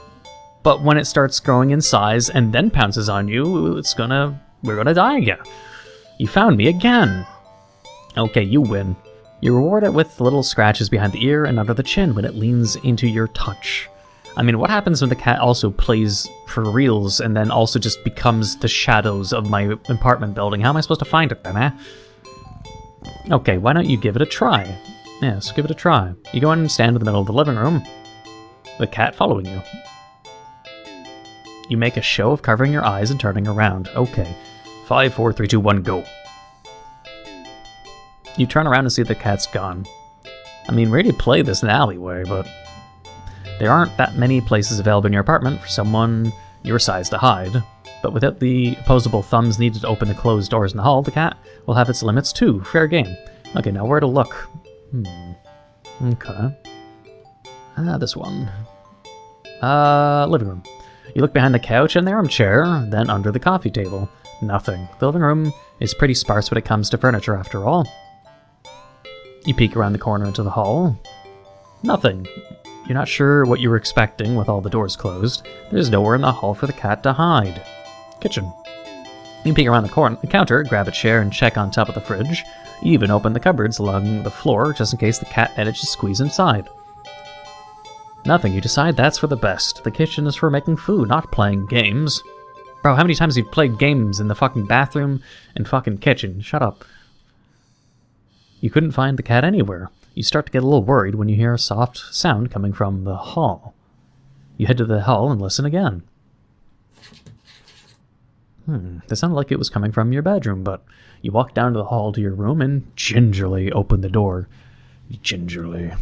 But when it starts growing in size and then pounces on you, we're gonna die again. You found me again! Okay, you win. You reward it with little scratches behind the ear and under the chin when it leans into your touch. I mean, what happens when the cat also plays for reals and then also just becomes the shadows of my apartment building? How am I supposed to find it then, eh? Okay, why don't you give it a try? Yes, give it a try. You go in and stand in the middle of the living room. The cat following you. You make a show of covering your eyes and turning around. Okay. 5, 4, 3, 2, 1, go. You turn around and see the cat's gone. I mean, we already played this in the alleyway, but there aren't that many places available in your apartment for someone your size to hide. But without the opposable thumbs needed to open the closed doors in the hall, the cat will have its limits too. Fair game. Okay, now where to look? Okay. This one. Living room. You look behind the couch and the armchair, then under the coffee table. Nothing. The living room is pretty sparse when it comes to furniture, after all. You peek around the corner into the hall. Nothing. You're not sure what you were expecting with all the doors closed. There's nowhere in the hall for the cat to hide. Kitchen. You peek around the counter, grab a chair, and check on top of the fridge. You even open the cupboards along the floor just in case the cat manages to squeeze inside. Nothing. You decide that's for the best. The kitchen is for making food, not playing games. Bro, how many times have you played games in the fucking bathroom and fucking kitchen? Shut up. You couldn't find the cat anywhere. You start to get a little worried when you hear a soft sound coming from the hall. You head to the hall and listen again. That sounded like it was coming from your bedroom, but you walk down to the hall to your room and gingerly open the door. Gingerly.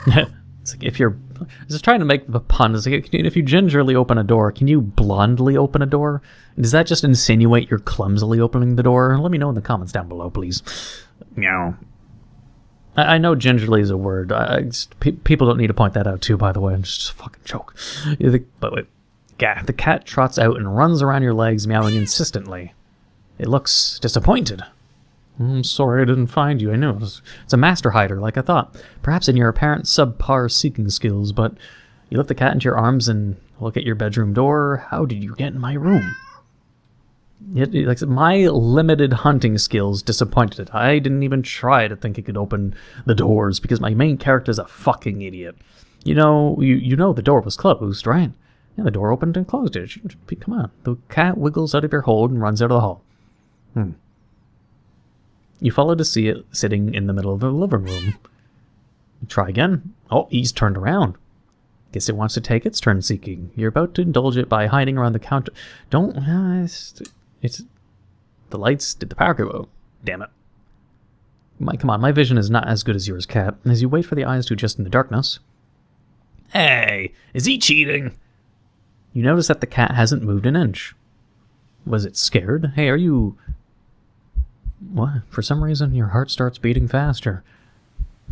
It's like if you're... I was trying to make the pun. It's like, if you gingerly open a door, can you blondly open a door? Does that just insinuate you're clumsily opening the door? Let me know in the comments down below, please. Meow. I know gingerly is a word. People don't need to point that out too, by the way. I'm just a fucking joke. But wait. Gah! The cat trots out and runs around your legs, meowing insistently. It looks disappointed. I'm sorry I didn't find you. I know it's a master hider, like I thought. Perhaps in your apparent subpar seeking skills, but you lift the cat into your arms and look at your bedroom door. How did you get in my room? Like my limited hunting skills disappointed it. I didn't even try to think it could open the doors because my main character is a fucking idiot. You know the door was closed, right? Yeah, the door opened and closed it. Come on. The cat wiggles out of your hold and runs out of the hall. You follow to see it sitting in the middle of the living room. Try again. Oh, he's turned around. Guess it wants to take its turn seeking. You're about to indulge it by hiding around the counter. Don't... it's... The lights... Did the power go out? Damn it. Come on, my vision is not as good as yours, cat. As you wait for the eyes to adjust in the darkness... Hey! Is he cheating? You notice that the cat hasn't moved an inch. Was it scared? Hey, are you... What? For some reason, your heart starts beating faster.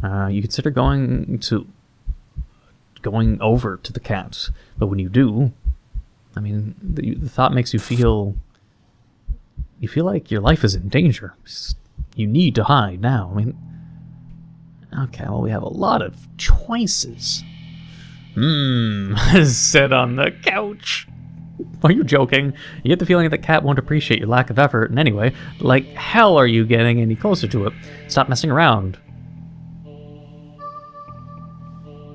You consider going over to the cat, but when you do, I mean, the thought makes you feel like your life is in danger. You need to hide now. I mean, okay, well, we have a lot of choices. Sit on the couch. Are you joking? You get the feeling that the cat won't appreciate your lack of effort in any way. Like hell are you getting any closer to it? Stop messing around.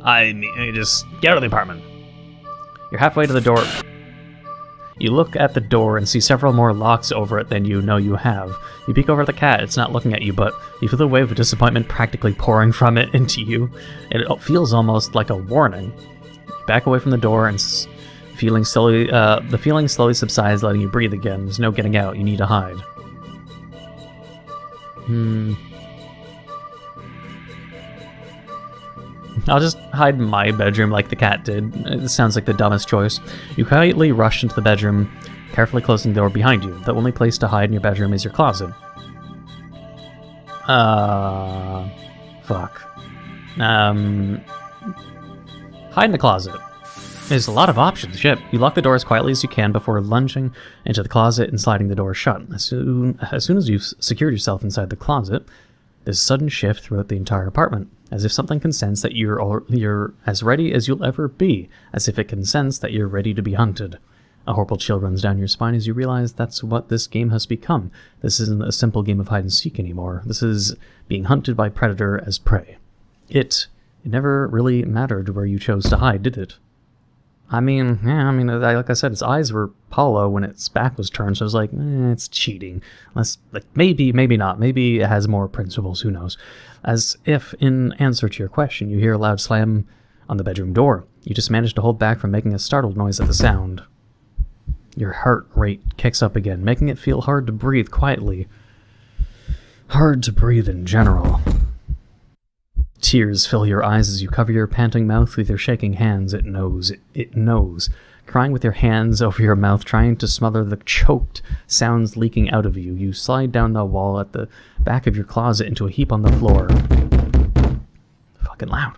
I mean, just get out of the apartment. You're halfway to the door. You look at the door and see several more locks over it than you know you have. You peek over at the cat. It's not looking at you, but you feel the wave of disappointment practically pouring from it into you. It feels almost like a warning. You back away from the door and... the feeling slowly subsides, letting you breathe again. There's no getting out. You need to hide. I'll just hide in my bedroom like the cat did. It sounds like the dumbest choice. You quietly rush into the bedroom, carefully closing the door behind you. The only place to hide in your bedroom is your closet. Fuck. Hide in the closet. There's a lot of options. Shit. You lock the door as quietly as you can before lunging into the closet and sliding the door shut. As soon as you've secured yourself inside the closet, there's a sudden shift throughout the entire apartment, as if something can sense that you're as ready as you'll ever be, as if it can sense that you're ready to be hunted. A horrible chill runs down your spine as you realize that's what this game has become. This isn't a simple game of hide and seek anymore. This is being hunted by predator as prey. It never really mattered where you chose to hide, did it? Like I said, its eyes were hollow when its back was turned, so I was like, it's cheating. Maybe not. Maybe it has more principles, who knows. As if, in answer to your question, you hear a loud slam on the bedroom door. You just managed to hold back from making a startled noise at the sound. Your heart rate kicks up again, making it feel hard to breathe quietly. Hard to breathe in general. Tears fill your eyes as you cover your panting mouth with your shaking hands. It knows. It knows. Crying with your hands over your mouth, trying to smother the choked sounds leaking out of you. You slide down the wall at the back of your closet into a heap on the floor. Fucking loud.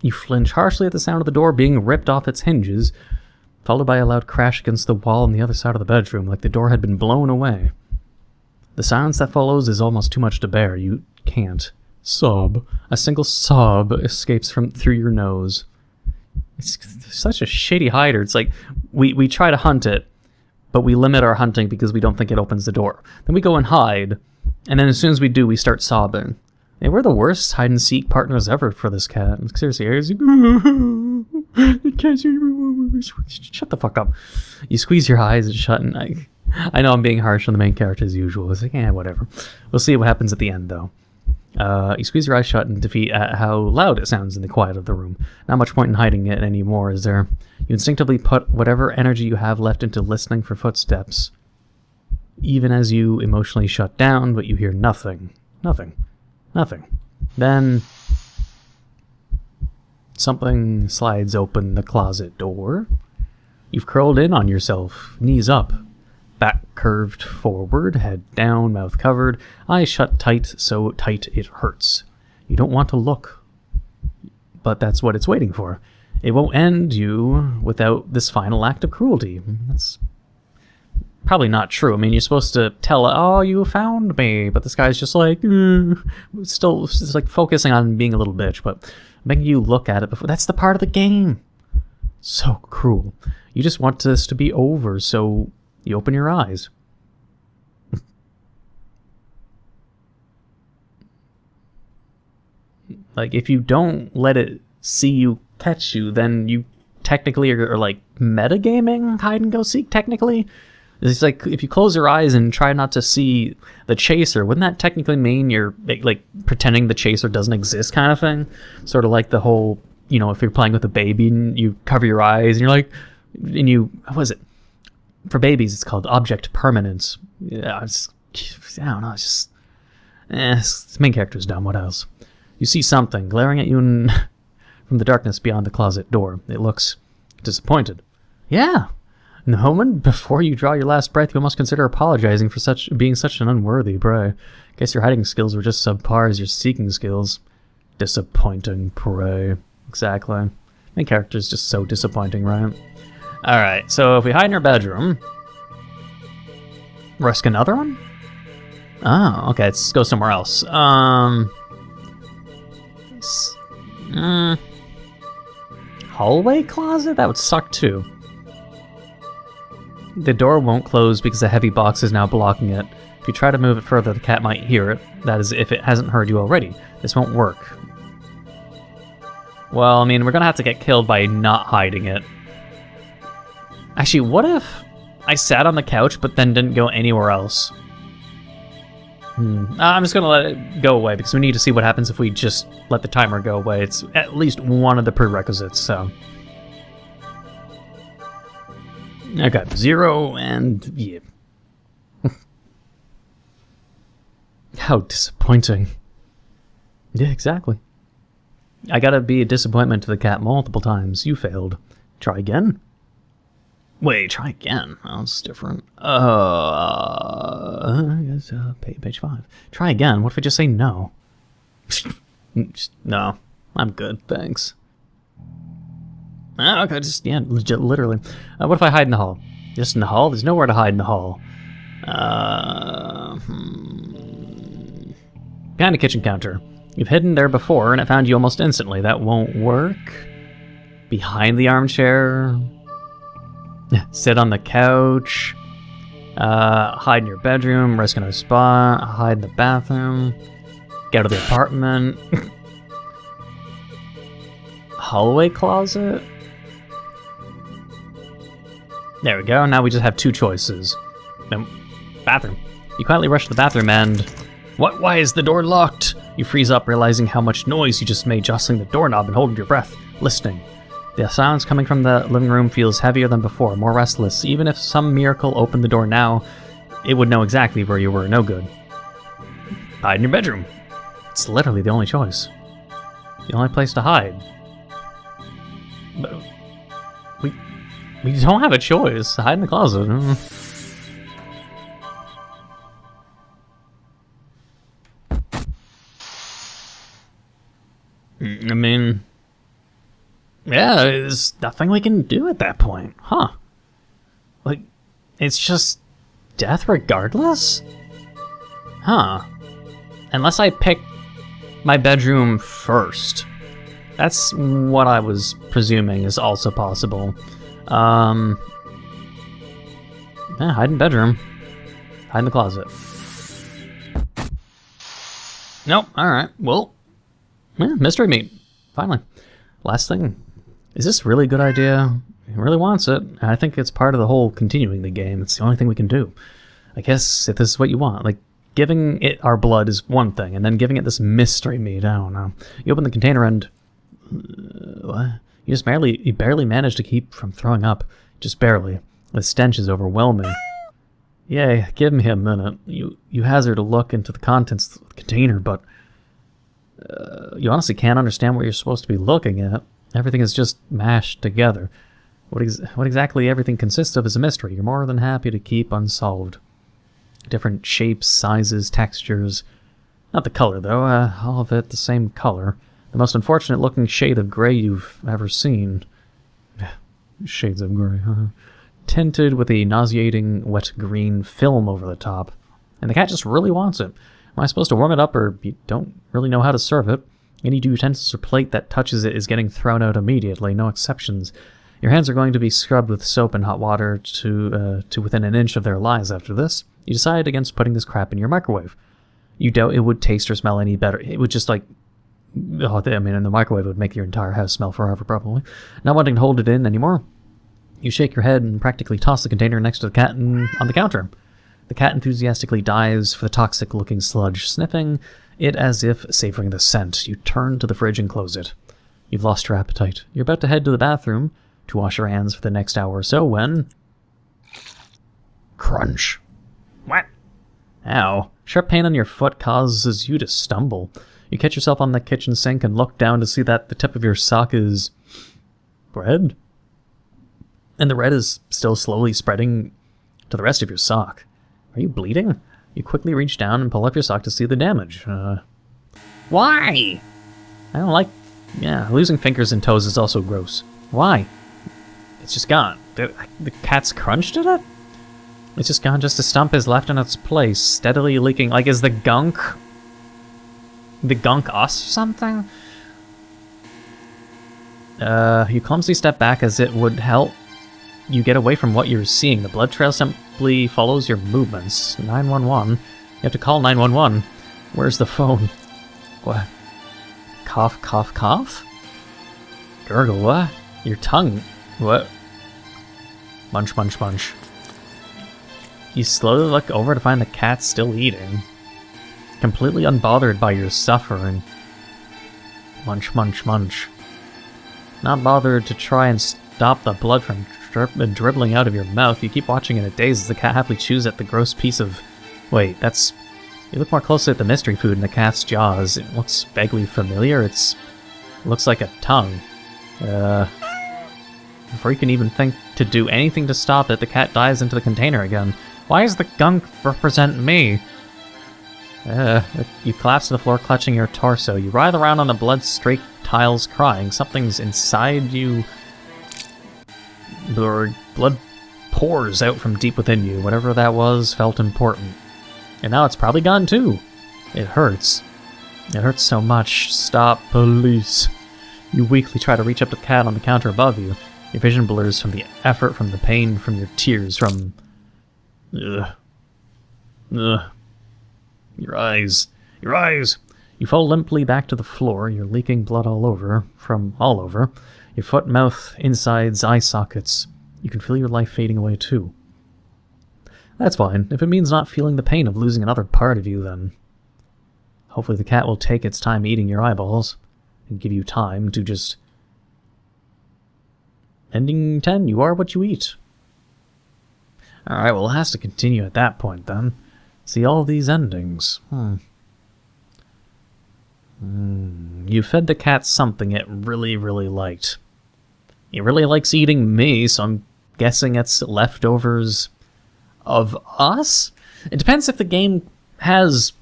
You flinch harshly at the sound of the door being ripped off its hinges, followed by a loud crash against the wall on the other side of the bedroom, like the door had been blown away. The silence that follows is almost too much to bear. You can't sob. A single sob escapes through your nose. It's such a shady hider. It's like we try to hunt it, but we limit our hunting because we don't think it opens the door. Then we go and hide, and then as soon as we do, we start sobbing. And we're the worst hide and seek partners ever for this cat. Seriously, it's like, shut the fuck up. You squeeze your eyes shut, and I know I'm being harsh on the main character as usual. It's like, whatever. We'll see what happens at the end, though. You squeeze your eyes shut in defeat at how loud it sounds in the quiet of the room. Not much point in hiding it anymore, is there? You instinctively put whatever energy you have left into listening for footsteps, even as you emotionally shut down, but you hear nothing. Nothing. Then something slides open the closet door. You've curled in on yourself, knees up, back curved forward, head down, mouth covered, eyes shut tight, so tight it hurts. You don't want to look, but that's what it's waiting for. it won't end you without this final act of cruelty. That's probably not true. I mean, you're supposed to tell, oh, you found me, but this guy's just like, still just like focusing on being a little bitch, but making you look at it before. That's the part of the game. So cruel. You just want this to be over, so you open your eyes. Like, if you don't let it see you catch you, then you technically are like metagaming hide and go seek, technically. It's like, if you close your eyes and try not to see the chaser, wouldn't that technically mean you're like pretending the chaser doesn't exist kind of thing? Sort of like the whole, you know, if you're playing with a baby and you cover your eyes and you're like, and you, what was it? For babies, it's called object permanence. Yeah, I don't know, it's just, the main character's dumb, what else? You see something glaring at you from the darkness beyond the closet door. It looks disappointed. Yeah. In the moment before you draw your last breath, you must consider apologizing for being such an unworthy prey. Guess your hiding skills were just subpar as your seeking skills. Disappointing prey. Exactly. Main character's just so disappointing, right? Alright, so if we hide in our bedroom... Risk another one? Oh, okay, let's go somewhere else. Hallway closet? That would suck too. The door won't close because a heavy box is now blocking it. If you try to move it further, the cat might hear it. That is, if it hasn't heard you already. This won't work. Well, I mean, we're gonna have to get killed by not hiding it. Actually, what if I sat on the couch but then didn't go anywhere else? I'm just gonna let it go away because we need to see what happens if we just let the timer go away. It's at least one of the prerequisites, so... I got 0 and... yeah. How disappointing. Yeah, exactly. I gotta be a disappointment to the cat multiple times. You failed. Try again? Wait, try again. Oh, it's different. I guess, page 5. Try again. What if I just say no? No. I'm good, thanks. Okay, just, yeah, legit, literally. What if I hide in the hall? Just in the hall? There's nowhere to hide in the hall. Behind a kitchen counter. You've hidden there before, and it found you almost instantly. That won't work. Behind the armchair. Sit on the couch. Hide in your bedroom. Risk in a spot. Hide in the bathroom. Get out of the apartment. Hallway closet? There we go. Now we just have 2 choices. Bathroom. You quietly rush to the bathroom and... What? Why is the door locked? You freeze up, realizing how much noise you just made jostling the doorknob and holding your breath, listening. The silence coming from the living room feels heavier than before, more restless. Even if some miracle opened the door now, it would know exactly where you were. No good. Hide in your bedroom. It's literally the only choice. The only place to hide. But we don't have a choice. Hide in the closet. I mean, yeah, there's nothing we can do at that point, huh? Like, it's just death regardless? Huh. Unless I pick my bedroom first. That's what I was presuming is also possible. Yeah, hide in bedroom. Hide in the closet. Nope, alright, well, yeah, mystery meat. Finally. Last thing. Is this really a good idea? He really wants it. I think it's part of the whole continuing the game. It's the only thing we can do. I guess if this is what you want. Like, giving it our blood is one thing, and then giving it this mystery meat, I don't know. You open the container and... what? You barely manage to keep from throwing up. Just barely. The stench is overwhelming. Yay, give me a minute. You hazard a look into the contents of the container, but... you honestly can't understand what you're supposed to be looking at. Everything is just mashed together. What exactly everything consists of is a mystery. You're more than happy to keep unsolved. Different shapes, sizes, textures. Not the color, though. All of it the same color. The most unfortunate looking shade of gray you've ever seen. Shades of grey, huh? Tinted with a nauseating wet green film over the top. And the cat just really wants it. Am I supposed to warm it up, or you don't really know how to serve it? Any utensils or plate that touches it is getting thrown out immediately, no exceptions. Your hands are going to be scrubbed with soap and hot water to within an inch of their lives after this. You decide against putting this crap in your microwave. You doubt it would taste or smell any better. It would just in the microwave it would make your entire house smell forever, probably. Not wanting to hold it in anymore, you shake your head and practically toss the container next to the cat on the counter. The cat enthusiastically dives for the toxic-looking sludge, sniffing it as if savoring the scent. You turn to the fridge and close it. You've lost your appetite. You're about to head to the bathroom to wash your hands for the next hour or so when... Crunch. What? Ow. Sharp pain on your foot causes you to stumble. You catch yourself on the kitchen sink and look down to see that the tip of your sock is... red? And the red is still slowly spreading to the rest of your sock. Are you bleeding? You quickly reach down and pull up your sock to see the damage. Why? I don't like... Yeah, losing fingers and toes is also gross. Why? It's just gone. The cat's crunched at it? It's just gone. Just a stump is left in its place, steadily leaking. Like, is the gunk us or something? You clumsily step back as it would help you get away from what you're seeing. The blood trail simply follows your movements. 911. You have to call 911. Where's the phone? What? Cough, cough, cough? Gurgle, what? Your tongue. What? Munch, munch, munch. You slowly look over to find the cat still eating. Completely unbothered by your suffering. Munch, munch, munch. Not bothered to try and stop the blood from dribbling out of your mouth. You keep watching in a daze as the cat happily chews at the gross piece of... Wait, that's... You look more closely at the mystery food in the cat's jaws. It looks vaguely familiar. It looks like a tongue. Before you can even think to do anything to stop it, the cat dives into the container again. Why does the gunk represent me? You collapse to the floor, clutching your torso. You writhe around on the blood-streaked tiles, crying. Something's inside you... Blood pours out from deep within you. Whatever that was felt important. And now it's probably gone too. It hurts. It hurts so much. Stop, police. You weakly try to reach up to the cat on the counter above you. Your vision blurs from the effort, from the pain, from your tears, from... Ugh. Your eyes. Your eyes! You fall limply back to the floor. You're leaking blood all over. From all over. Your foot, mouth, insides, eye sockets. You can feel your life fading away too. That's fine. If it means not feeling the pain of losing another part of you, then... Hopefully the cat will take its time eating your eyeballs. And give you time to just... Ending 10, you are what you eat. Alright, well it has to continue at that point then. See all these endings. You fed the cat something it really, really liked. It really likes eating me, so I'm guessing it's leftovers of us? It depends if the game has,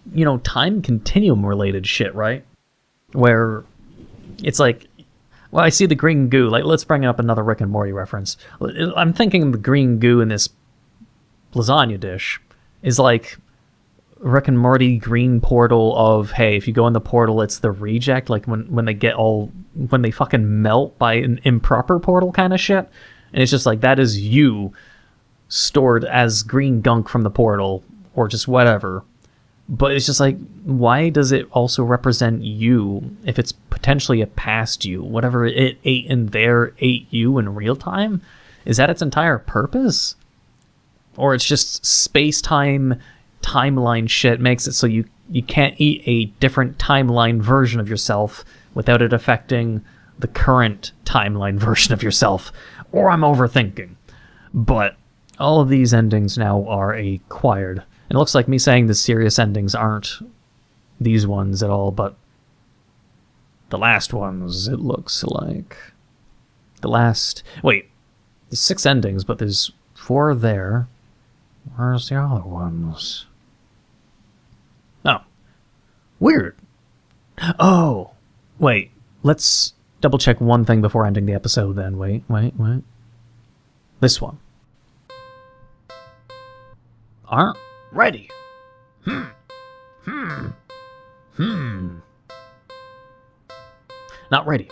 time continuum related shit, right? Where it's like, well, I see the green goo. Like, let's bring up another Rick and Morty reference. I'm thinking the green goo in this lasagna dish is like Rick and Morty green portal of, hey, if you go in the portal, it's the reject, like when they fucking melt by an improper portal kind of shit. And it's just like, that is you stored as green gunk from the portal, or just whatever. But it's just like, why does it also represent you if it's potentially a past you? Whatever it ate in there ate you in real time? Is that its entire purpose? Or it's just space-time timeline shit makes it so you can't eat a different timeline version of yourself without it affecting the current timeline version of yourself. Or I'm overthinking. But all of these endings now are acquired. And it looks like me saying the serious endings aren't these ones at all, but the last ones, it looks like. There's 6 endings, but there's 4 there. Where's the other ones? Oh. Weird. Oh. Wait. Let's double check one thing before ending the episode then. Wait. this one. Aren't ready. Not ready.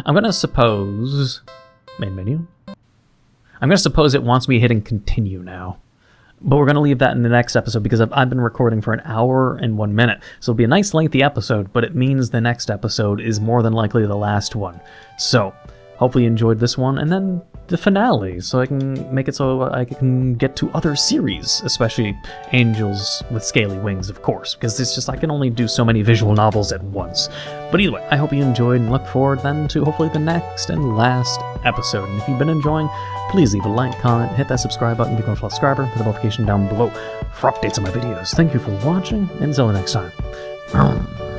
I'm gonna suppose... Main menu? I'm gonna suppose it wants me hitting continue now. But we're gonna leave that in the next episode because I've been recording for 1 hour and 1 minute. So it'll be a nice lengthy episode, but it means the next episode is more than likely the last one. So, hopefully you enjoyed this one, and then the finale, so I can make it so I can get to other series, especially Angels with Scaly Wings, of course, because it's just I can only do so many visual novels at once. But either way, I hope you enjoyed, and look forward then to hopefully the next and last episode. And if you've been enjoying, please leave a like, comment, hit that subscribe button, become a subscriber, hit the notification down below for updates on my videos. Thank you for watching, and until the next time.